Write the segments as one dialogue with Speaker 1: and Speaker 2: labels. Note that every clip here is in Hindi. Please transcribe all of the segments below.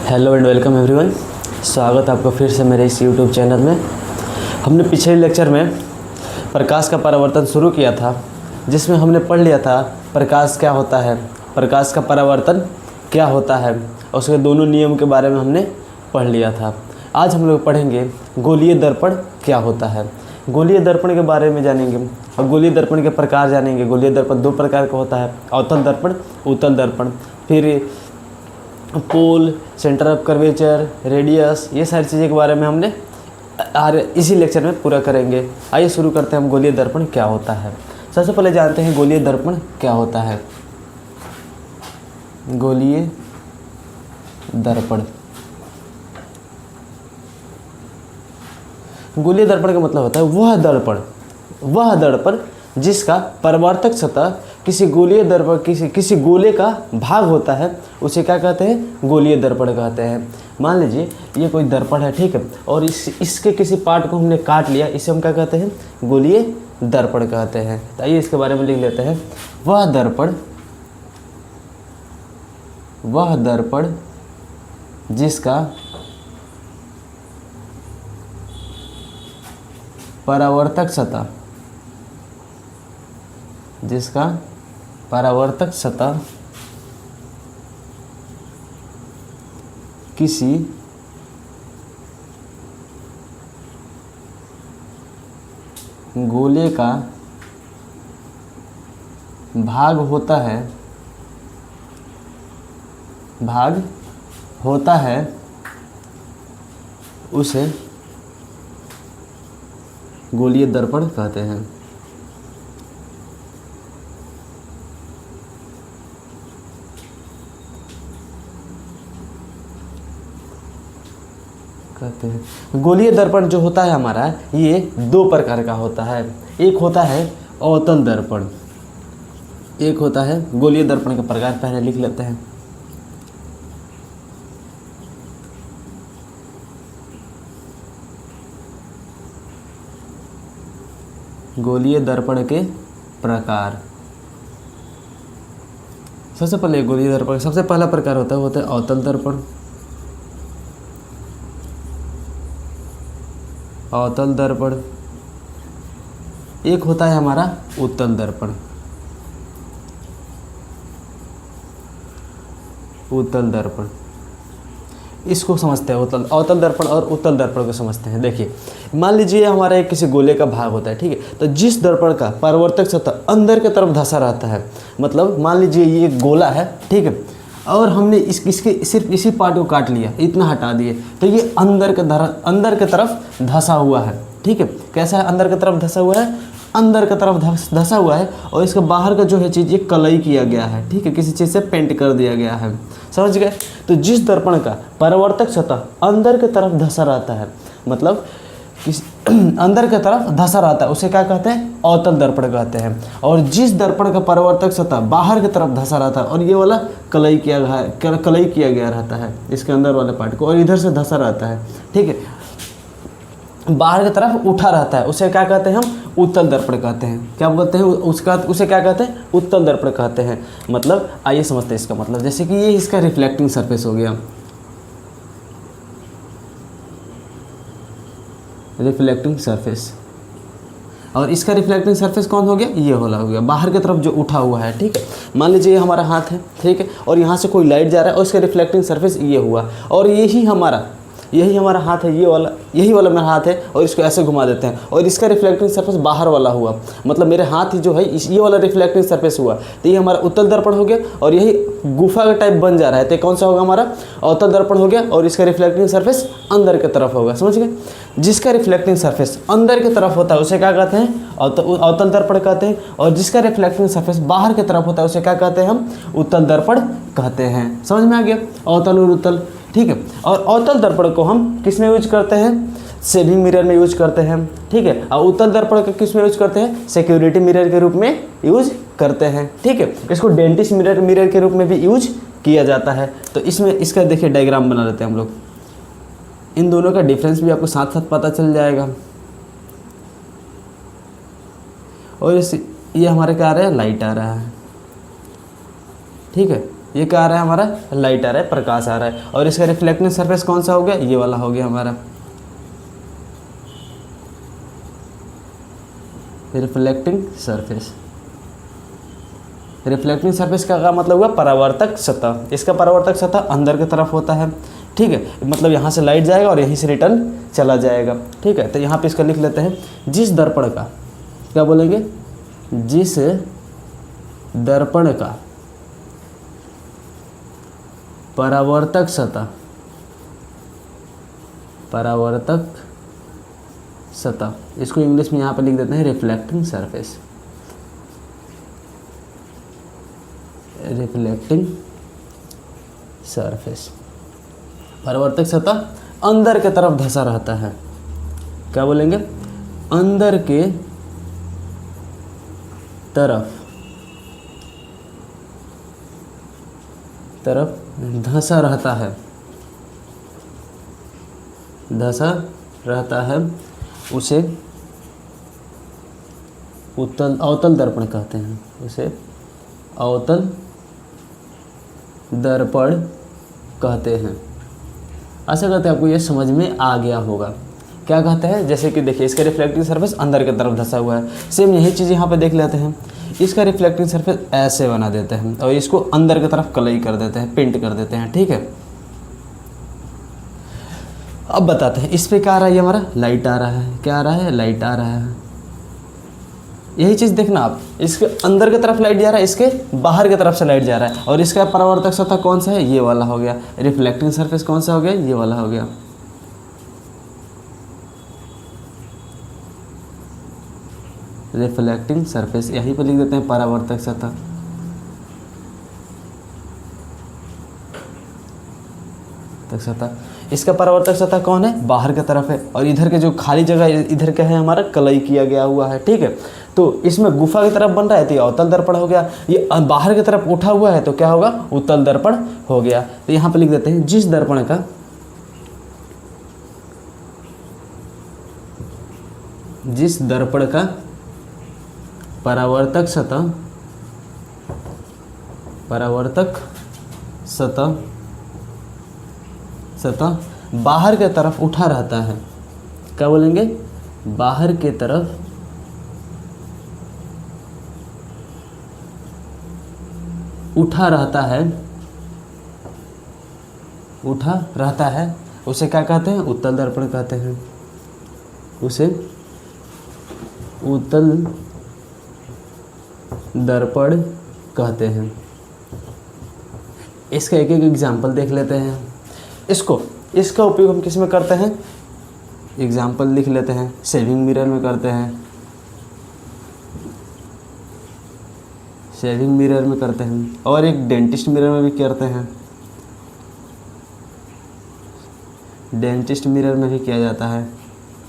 Speaker 1: Hello and welcome everyone. स्वागत है आपका फिर से मेरे इस यूट्यूब चैनल में। हमने पिछले लेक्चर में प्रकाश का परावर्तन शुरू किया था, जिसमें हमने पढ़ लिया था प्रकाश क्या होता है, प्रकाश का परावर्तन क्या होता है, और उसके दोनों नियम के बारे में हमने पढ़ लिया था। आज हम लोग पढ़ेंगे गोलीय दर्पण क्या होता है। गोलीय दर्पण के बारे में जानेंगे और गोलीय दर्पण के प्रकार जानेंगे। गोलीय दर्पण दो प्रकार का होता है, अवतल दर्पण, उत्तल दर्पण। फिर पोल, सेंटर ऑफ कर्वेचर, रेडियस, ये सारी चीज़ें के बारे में हमने इसी लेक्चर में पूरा करेंगे। आइए शुरू करते हैं हम गोलीय दर्पण क्या होता है। सबसे पहले जानते हैं गोलीय दर्पण क्या होता है। गोलीय दर्पण, गोलीय दर्पण का मतलब होता है वह दर्पण जिसका परावर्तक सतह किसी गोलीय दर्पण किसी गोले का भाग होता है, उसे क्या कहते हैं? गोलीय दर्पण कहते हैं। मान लीजिए ये कोई दर्पण है, ठीक है, और इसके किसी पार्ट को हमने काट लिया, इसे हम क्या कहते हैं? गोलीय दर्पण कहते हैं। तो आइए इसके बारे में लिख लेते हैं। वह दर्पण जिसका परावर्तक सतह किसी गोले का भाग होता है उसे गोलीय दर्पण कहते हैं। गोलीय दर्पण जो होता है हमारा, ये दो प्रकार का होता है। एक होता है अवतल दर्पण, एक होता है गोलीय दर्पण का प्रकार। पहले लिख लेते हैं। गोलीय दर्पण के प्रकार। सबसे पहले गोलीय दर्पण सबसे पहला प्रकार होता है अवतल दर्पण। अवतल दर्पण। एक होता है हमारा उत्तल दर्पण। उत्तल दर्पण इसको समझते हैं। अवतल दर्पण और उत्तल दर्पण को समझते हैं। देखिए, मान लीजिए हमारा एक किसी गोले का भाग होता है, ठीक है, तो जिस दर्पण का परावर्तक सतह अंदर की तरफ धंसा रहता है, मतलब मान लीजिए ये एक गोला है, ठीक है, और हमने इसके सिर्फ इसी पार्ट को काट लिया, इतना हटा दिए, तो ये अंदर की तरफ धंसा हुआ है, ठीक है। कैसा है? अंदर की तरफ धंसा हुआ है, अंदर की तरफ धंसा हुआ है, और इसके बाहर का जो है चीज़ ये कलई किया गया है, ठीक है, किसी चीज़ से पेंट कर दिया गया है। समझ गए? तो जिस दर्पण का परावर्तक सतह अंदर की तरफ धंसा रहता है, मतलब अंदर की तरफ धंसा रहता है, उसे क्या कहते हैं? अवतल दर्पण कहते हैं। और जिस दर्पण का परावर्तक सतह बाहर की तरफ धंसा रहता है, और ये वाला कलई किया गया रहता है इसके अंदर वाले पार्ट को, और इधर से धंसा रहता है, ठीक है, बाहर की तरफ उठा रहता है, उसे क्या कहते हैं? हम उत्तल दर्पण कहते हैं। क्या बोलते हैं? उसे क्या कहते हैं? उत्तल दर्पण कहते हैं। मतलब आइए समझते हैं इसका मतलब। जैसे कि ये इसका रिफ्लेक्टिंग सरफेस हो गया, रिफ्लेक्टिंग सरफेस, और इसका रिफ्लेक्टिंग सरफेस कौन हो गया? ये वाला हो गया, बाहर की तरफ जो उठा हुआ है, ठीक है। मान लीजिए ये हमारा हाथ है, ठीक है, और यहाँ से कोई लाइट जा रहा है, और इसका रिफ्लेक्टिंग सरफेस ये हुआ, और यही हमारा हाथ है, यही वाला मेरा हाथ है, और इसको ऐसे घुमा देते हैं, और इसका रिफ्लेक्टिंग सरफेस बाहर वाला हुआ, मतलब मेरे हाथ जो है ये वाला रिफ्लेक्टिंग सरफेस हुआ, तो ये हमारा उत्तल दर्पण हो गया, और यही गुफा का टाइप बन जा रहा है, तो कौन सा होगा? हमारा अवतल दर्पण हो गया, और इसका रिफ्लेक्टिंग सरफेस अंदर की तरफ होगा। समझ गए? जिसका रिफ्लेक्टिंग सरफेस अंदर की तरफ होता है उसे क्या कहते हैं? अवतल दर्पण कहते हैं, और जिसका रिफ्लेक्टिंग सरफेस बाहर की तरफ होता है उसे क्या कहते हैं? हम उत्तल दर्पण कहते हैं। समझ में आ गया? अवतल और उत्तल, ठीक है। और अवतल दर्पण को हम किस में यूज करते हैं? सेविंग मिरर में यूज करते हैं, ठीक है। और उत्तल दर्पण को किस में यूज करते हैं? सिक्योरिटी मिरर के रूप में यूज करते हैं, ठीक है। इसको डेंटिस्ट मिरर के रूप में भी यूज किया जाता है। तो इसमें इसका देखिए डायग्राम बना लेते हैं हम लोग। इन दोनों का डिफरेंस भी आपको साथ साथ पता चल जाएगा। और ये हमारे क्या आ रहा है? लाइट आ रहा है, ठीक है। ये क्या आ रहा है हमारा, लाइट आ रहा है, प्रकाश आ रहा है। और इसका रिफ्लेक्टिंग सरफेस कौन सा हो गया, ये वाला हो गया हमारा रिफ्लेक्टिंग सरफेस। रिफ्लेक्टिंग सरफेस का मतलब हुआ परावर्तक सतह। इसका परावर्तक सतह अंदर की तरफ होता है, ठीक है, मतलब यहाँ से लाइट जाएगा और यहीं से रिटर्न चला जाएगा, ठीक है। तो यहाँ पे इसका लिख लेते हैं, जिस दर्पण का, क्या बोलेंगे, जिस दर्पण का परावर्तक सतह, परावर्तक सतह, इसको इंग्लिश में यहाँ पर लिख देते हैं रिफ्लेक्टिंग सरफेस, रिफ्लेक्टिंग सरफेस। परावर्तक सतह अंदर के तरफ धंसा रहता है, क्या बोलेंगे, अंदर के तरफ धंसा रहता है, धंसा रहता है, उसे अवतल दर्पण कहते हैं, उसे अवतल दर्पण कहते हैं। आशा करते हैं आपको ये समझ में आ गया होगा। क्या कहते हैं, जैसे कि देखिए इसका रिफ्लेक्टिंग सरफेस अंदर की तरफ धंसा हुआ है, सेम यही चीज़ यहाँ पे देख लेते हैं। इसका रिफ्लेक्टिंग सरफेस ऐसे बना देते हैं और इसको अंदर की तरफ कलई कर देते हैं, पेंट कर देते हैं, ठीक है। अब बताते हैं इस पे क्या आ रहा है, ये हमारा लाइट आ रहा है, क्या आ रहा है, लाइट आ रहा है। यही चीज़ देखना आप, इसके अंदर की तरफ लाइट जा रहा है, इसके बाहर की तरफ से लाइट जा रहा है। और इसका परावर्तक सतह कौन सा है, ये वाला हो गया। रिफ्लेक्टिंग सरफेस कौन सा हो गया, ये वाला हो गया। रिफ्लेक्टिंग सरफेस, यहीं पर लिख देते हैं परावर्तक सतह। सतह, इसका परावर्तक सतह कौन है, बाहर की तरफ है। और इधर के जो खाली जगह इधर का है हमारा, कलई किया गया हुआ है, ठीक है। तो इसमें गुफा की तरफ बन रहा है तो ये अवतल दर्पण हो गया। ये बाहर की तरफ उठा हुआ है तो क्या होगा, उत्तल दर्पण हो गया। तो यहाँ पे लिख देते हैं, जिस दर्पण का परावर्तक सतह बाहर के तरफ उठा रहता है, क्या बोलेंगे, बाहर के तरफ उठा रहता है, उसे क्या कहते हैं, उत्तल दर्पण कहते हैं, उसे उत्तल दर्पण कहते हैं। इसका एक एक एग्जाम्पल देख लेते हैं। इसका उपयोग हम किस में करते हैं, एग्जाम्पल लिख लेते हैं, शेविंग मिरर में करते हैं, शेविंग मिरर में करते हैं, और एक डेंटिस्ट मिरर में भी करते हैं, डेंटिस्ट मिरर में भी किया जाता है,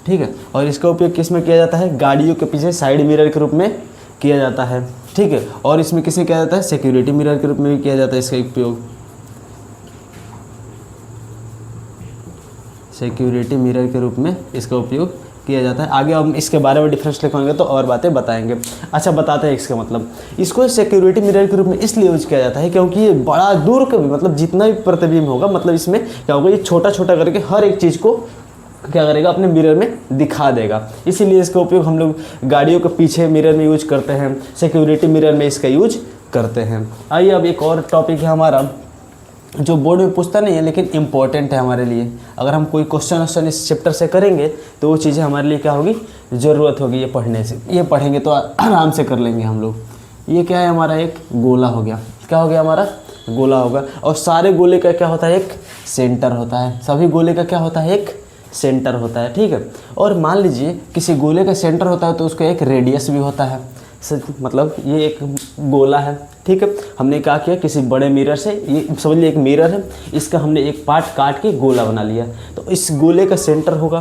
Speaker 1: ठीक है। और इसका उपयोग किस में किया जाता है, गाड़ियों के पीछे साइड मिरर के रूप में किया जाता है, ठीक है। और इसमें किसे किया जाता है, सिक्योरिटी मिरर के रूप में भी किया जाता है इसका उपयोग, सिक्योरिटी मिरर के रूप में इसका उपयोग किया जाता है। आगे हम इसके बारे में डिफरेंस लिखेंगे तो और बातें बताएंगे। अच्छा, बताते हैं इसका मतलब। इसको सिक्योरिटी मिरर के रूप में इसलिए यूज किया जाता है क्योंकि ये बड़ा दूर का भी, मतलब जितना भी प्रतिबिंब होगा, मतलब इसमें क्या होगा, ये छोटा छोटा करके हर एक चीज़ को क्या करेगा, अपने मिरर में दिखा देगा। इसीलिए इसका उपयोग हम लोग गाड़ियों के पीछे मिरर में यूज करते हैं, सिक्योरिटी मिरर में इसका यूज करते हैं। आइए अब एक और टॉपिक है हमारा, जो बोर्ड में पूछता नहीं है लेकिन इम्पोर्टेंट है हमारे लिए। अगर हम कोई क्वेश्चन इस चैप्टर से करेंगे तो वो चीज़ें हमारे लिए क्या होगी, ज़रूरत होगी ये पढ़ने से। ये पढ़ेंगे तो आराम से कर लेंगे हम लोग। ये क्या है हमारा, एक गोला हो गया, क्या हो गया हमारा, गोला होगा। और सारे गोले का क्या होता है, एक सेंटर होता है। सभी गोले का क्या होता है, एक सेंटर होता है, ठीक है। और मान लीजिए किसी गोले का सेंटर होता है तो उसका एक रेडियस भी होता है, मतलब ये एक गोला है, ठीक है। हमने क्या किया, किसी बड़े मिरर से, ये समझ लीजिए एक मिरर है, इसका हमने एक पार्ट काट के गोला बना लिया। तो इस गोले का सेंटर होगा,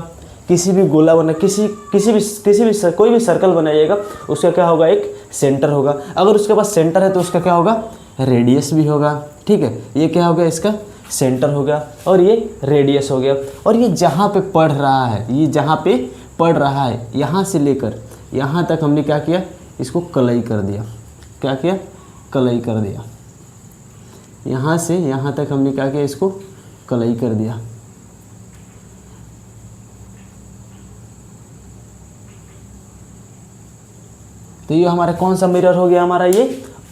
Speaker 1: किसी भी गोला बना, किसी भी कोई भी सर्कल बनाइएगा उसका क्या होगा, एक सेंटर होगा। अगर उसके पास सेंटर है तो उसका क्या होगा, रेडियस भी होगा, ठीक है। ये क्या हो गया, इसका सेंटर हो गया और ये रेडियस हो गया। और ये जहाँ पे पढ़ रहा है, ये जहाँ पे पढ़ रहा है, यहाँ से लेकर यहाँ तक हमने क्या किया, इसको कलई कर दिया। क्या किया, कलई कर दिया। यहाँ से यहाँ तक हमने क्या किया, इसको कलई कर दिया। तो ये हमारा कौन सा मिरर हो गया, हमारा ये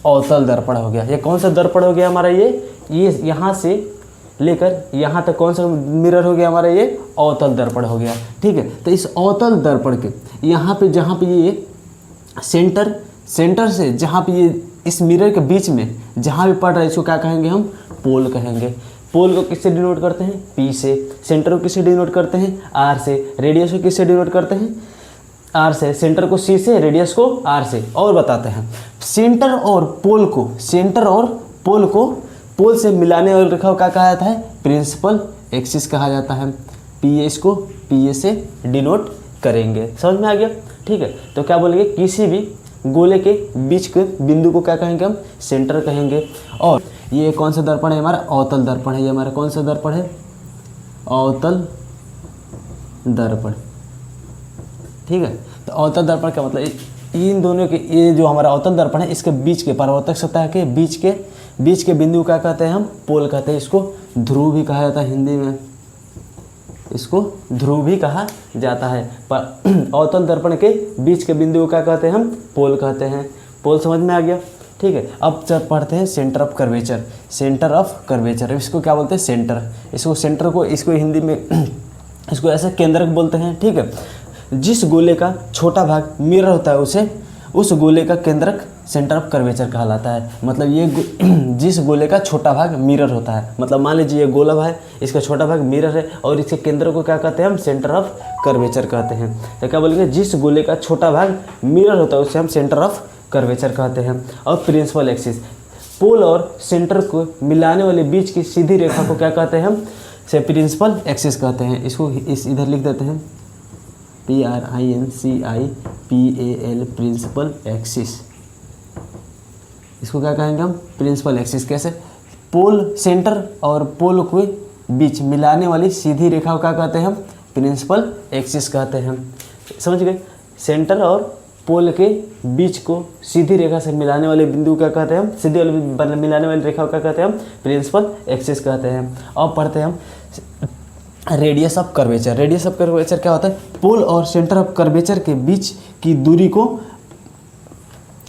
Speaker 1: अवतल दर्पण हो गया। ये कौन सा दर्पण हो गया हमारा, ये यहाँ से लेकर यहाँ तक कौन सा मिरर हो गया हमारा, ये अवतल दर्पण हो गया। ठीक है, तो इस अवतल दर्पण के यहाँ पे जहाँ पे ये सेंटर से जहाँ पे ये इस मिरर के बीच में जहाँ भी पड़ रहा है, इसको क्या कहेंगे हम, पोल कहेंगे। पोल को किससे डिनोट करते हैं, P से। सेंटर को किससे डिनोट करते हैं, R से। रेडियस को किससे डिनोट करते हैं, R से। सेंटर को C से, रेडियस को R से। और बताते हैं, सेंटर और पोल को पोल से मिलाने वाली रेखा को क्या कहा जाता है, प्रिंसिपल एक्सिस कहा जाता है। PA इसको PA से डिनोट करेंगे। समझ में आ गया। ठीक है, तो क्या बोलेंगे, किसी भी गोले के बीच के बिंदु को क्या कहेंगे हम, सेंटर कहेंगे। और ये कौन सा दर्पण है हमारा, अवतल दर्पण है। ये हमारा कौन सा दर्पण है, अवतल दर्पण। ठीक है, तो अवतल दर्पण का मतलब इन दोनों के, ये जो हमारा अवतल दर्पण है इसके बीच के परावर्तक सतह के बीच के बिंदु क्या कहते हैं हम, पोल कहते हैं। इसको ध्रुव भी कहा जाता है हिंदी में, इसको ध्रुव भी कहा जाता है। पर अवतल दर्पण के बीच के बिंदु को क्या कहते हैं हम, पोल कहते हैं। पोल समझ में आ गया। ठीक है, अब जब पढ़ते हैं centre of curvature. Centre of curvature इसको क्या बोलते हैं, सेंटर। इसको हिंदी में इसको ऐसे केंद्रक बोलते हैं। ठीक है, जिस गोले का छोटा भाग मिरर होता है उस गोले का केंद्रक सेंटर ऑफ कर्वेचर कहलाता है। मतलब ये जिस गोले का छोटा भाग मिरर होता है, मतलब मान लीजिए ये गोला है, इसका छोटा भाग मिरर है और इसके केंद्र को क्या कहते हैं हम, सेंटर ऑफ कर्वेचर कहते हैं। तो क्या बोलेंगे, जिस गोले का छोटा भाग मिरर होता है उसे हम सेंटर ऑफ कर्वेचर कहते हैं। और प्रिंसिपल एक्सिस, पोल और सेंटर को मिलाने वाले बीच की सीधी रेखा को क्या कहते हैं हम, से प्रिंसिपल एक्सिस कहते हैं। इसको इधर लिख देते हैं, PRINCIPAL, प्रिंसिपल एक्सिस। इसको क्या कहेंगे हम, प्रिंसिपल एक्सिस। कैसे, पोल, सेंटर और पोल के बीच मिलाने वाली सीधी रेखा को क्या कहते हैं हम, प्रिंसिपल एक्सिस कहते हैं। समझ गए, सेंटर और पोल के बीच को सीधी रेखा से मिलाने वाले बिंदु क्या कहते हैं हम, सीधी वाले मिलाने वाली रेखा को क्या कहते हैं हम, प्रिंसिपल एक्सिस कहते हैं। और पढ़ते हैं हम radius of curvature. Radius of curvature क्या होता है, पोल और सेंटर ऑफ कर्वेचर के बीच की दूरी को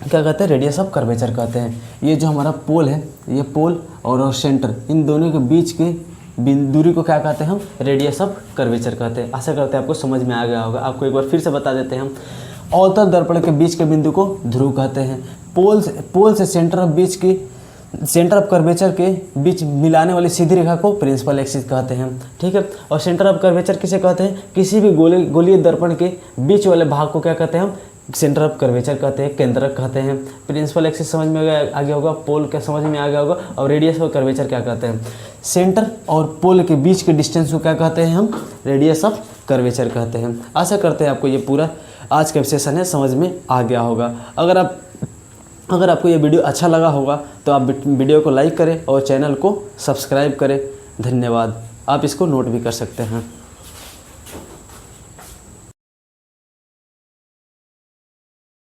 Speaker 1: क्या कहते हैं, रेडियस ऑफ कर्वेचर कहते हैं। ये जो हमारा पोल है, ये पोल और सेंटर, इन दोनों के बीच के दूरी को क्या कहते हैं हम, रेडियस ऑफ कर्वेचर कहते हैं। आशा करते हैं आपको समझ में आ गया होगा। आपको एक बार फिर से बता देते हैं हम, अवतल दर्पण के बीच के बिंदु को ध्रुव कहते हैं। पोल से सेंटर ऑफ कर्वेचर के बीच मिलाने वाली सीधी रेखा को प्रिंसिपल एक्सिस कहते हैं। ठीक है, और सेंटर ऑफ कर्वेचर किसे कहते हैं, किसी भी गोलीय दर्पण के बीच वाले भाग को क्या कहते हैं हम, सेंटर ऑफ कर्वेचर कहते हैं, केंद्रक कहते हैं। प्रिंसिपल एक्सिस समझ में आ गया होगा, पोल क्या समझ में आ गया होगा, और रेडियस ऑफ कर्वेचर क्या कहते हैं, सेंटर और पोल के बीच के डिस्टेंस को क्या कहते हैं हम, रेडियस ऑफ कर्वेचर कहते हैं। आशा करते हैं आपको ये पूरा आज का सेशन है समझ में आ गया होगा। अगर आपको ये वीडियो अच्छा लगा होगा तो आप वीडियो को लाइक करें और चैनल को सब्सक्राइब करें। धन्यवाद। आप इसको नोट भी कर सकते हैं।